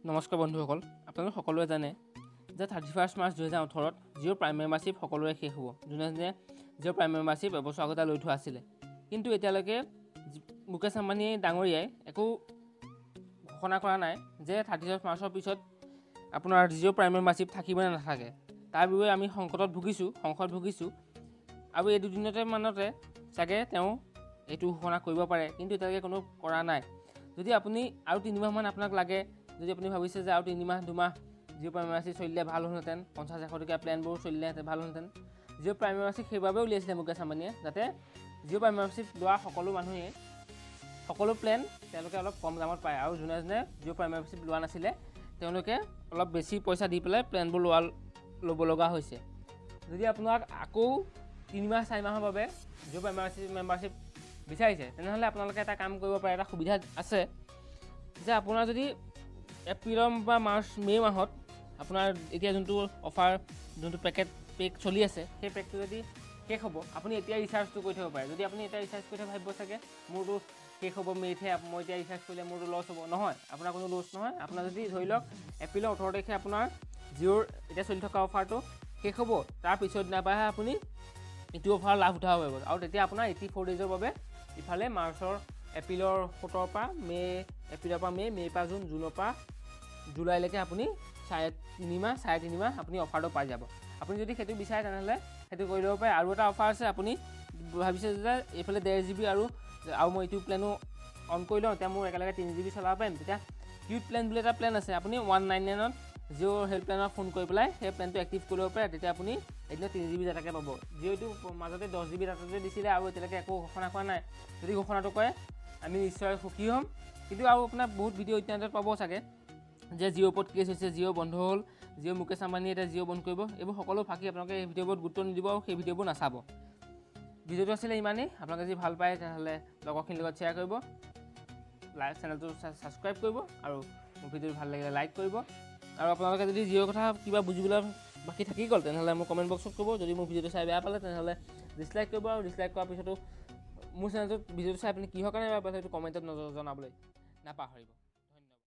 নমস্কাৰ বন্ধুসকল, আপোনালোক সকলোৱে জানে যে 31 মাৰ্চ 2018ত জিঅ' প্ৰাইম মেম্বাৰশ্বিপ সকলোৰে শেষ হ'ব। যোনে জিঅ' প্ৰাইম মেম্বাৰশ্বিপ এবছৰ আগতে লৈ থোৱা আছিলে, কিন্তু এতিয়ালৈকে মুকেশ আম্বানী ডাঙৰীয়াই একো ঘোষণা কৰা নাই যে 31 মাৰ্চৰ পিছত আপোনাৰ জিঅ' প্ৰাইম মেম্বাৰশ্বিপ থাকিব নে নাথাকে। তাৰ বাবে আমি সংকট ভুগিছোঁ আৰু এই দুদিনতে মানতে চাগে তেওঁ এইটো ঘোষণা কৰিব পাৰে, কিন্তু এতিয়ালৈকে কোনো কৰা নাই। যদি আপুনি আৰু 3 মাহমান আপোনাক লাগে, যদি আপুনি ভাবিছে যে আৰু 2 মাহ জিঅ' প্ৰাইম মেম্বাৰশ্বিপ চলিলে ভাল হ'লহেঁতেন, 50-100 টকীয়া প্লেনবোৰ চলিলেহেঁতেন ভাল হ'লহেঁতেন। জিঅ' প্ৰাইম মেম্বাৰশ্বিপ সেইবাবে উলিয়াইছিলে মুকেশ আম্বানীয়ে, যাতে জিঅ' প্ৰাইম মেম্বাৰশ্বিপ লোৱা সকলো মানুহে সকলো প্লেন তেওঁলোকে অলপ কম দামত পায়, আৰু যোনে জিঅ' প্ৰাইম মেম্বাৰশ্বিপ লোৱা নাছিলে তেওঁলোকে অলপ বেছি পইচা দি পেলাই প্লেনবোৰ ল'ব লগা হৈছে। যদি আপোনাক আকৌ 3-4 মাহৰ বাবে জিঅ' প্ৰাইম মেম্বাৰশ্বিপ বিচাৰিছে, তেনেহ'লে আপোনালোকে এটা কাম কৰিব পাৰে, এটা সুবিধা আছে যে আপোনাৰ যদি এপ্ৰিলৰ বা মে' মাহত আপোনাৰ এতিয়া যোনটো অফাৰ, যোনটো পেক চলি আছে, সেই পেকটো যদি শেষ হ'ব, আপুনি এতিয়া ৰিচাৰ্জটো কৰি থ'ব পাৰে। যদি আপুনি এতিয়া ৰিচাৰ্জ কৰি থৈ ভাবিব চাগে মোৰতো শেষ হ'ব মে'তহে, মই এতিয়া ৰিচাৰ্জ কৰিলে মোৰতো লছ হ'ব। নহয়, আপোনাৰ কোনো লছ নহয়। আপোনাৰ যদি ধৰি লওক এপ্ৰিলৰ 18 তাৰিখে আপোনাৰ জিঅ'ৰ এতিয়া চলি থকা অফাৰটো শেষ হ'ব, তাৰ পিছৰ দিনাৰ পৰাহে আপুনি এইটো অফাৰ লাভ উঠাব পাৰিব, আৰু তেতিয়া আপোনাৰ 84 ডেইজৰ বাবে ইফালে এপ্ৰিলৰ 17 পৰা এপ্ৰিলৰ পৰা মে'ৰ পৰা জুনৰ পৰা জুলাইলৈকে আপুনি 3.5 মাহ আপুনি অফাৰটো পাই যাব। আপুনি যদি সেইটো বিচাৰে তেনেহ'লে সেইটো কৰি ল'ব পাৰে। আৰু এটা অফাৰ আছে, আপুনি ভাবিছে যে এইফালে 1.5 GB আৰু মই এইটো প্লেনো অন কৰি লওঁ, তেতিয়া মোৰ একেলগে 3 GB চলাব পাৰিম। তেতিয়া কিউট প্লেন বুলি এটা প্লেন আছে, আপুনি 199ত জিঅ' হেল্প প্লেনত ফোন কৰি পেলাই সেই প্লেনটো এক্টিভ কৰি ল'ব পাৰে। তেতিয়া আপুনি এদিনত 3 GB ডাটাকে পাব। জিঅ'টো মাজতে 10 GB ডাটাতে দিছিলে, আৰু এতিয়ালৈকে একো ঘোষণা কৰা নাই। যদি ঘোষণাটো কৰে আমি নিশ্চয় সুখী হ'ম। কিন্তু আৰু আপোনাৰ বহুত ভিডিঅ' ইণ্টাৰনেটত পাব চাগে যে জিঅ'ৰ ওপৰত কেছ হৈছে, জিঅ' বন্ধ হ'ল, মুকেশ আম্বানীয়ে এতিয়া জিঅ' বন্ধ কৰিব। এইবোৰ সকলো ফাঁকি, আপোনালোকে এই ভিডিঅ'বোৰত গুৰুত্ব নিদিব আৰু সেই ভিডিঅ'বোৰ নাচাব। ভিডিঅ'টো আছিলে ইমানেই। আপোনালোকে যদি ভাল পায় তেনেহ'লে লগৰখিনিৰ লগত শ্বেয়াৰ কৰিব, চেনেলটো ছাবস্ক্ৰাইব কৰিব, আৰু মোৰ ভিডিঅ'টো ভাল লাগিলে লাইক কৰিব। আৰু আপোনালোকে যদি জিঅ'ৰ কথা কিবা বুজিবলৈ বাকী থাকি গ'ল, তেনেহ'লে মোৰ কমেণ্ট বক্সত ক'ব। যদি মোৰ ভিডিঅ'টো চাই বেয়া পালে তেনেহ'লে ডিছলাইক কৰিব, আৰু ডিছলাইক কৰাৰ পিছতো মোৰ চেনেলটোত ভিডিঅ'টো চাই আপুনি কিহৰ কাৰণে বেয়া পালে সেইটো কমেণ্টত জনাবলৈ নাপাহৰিব।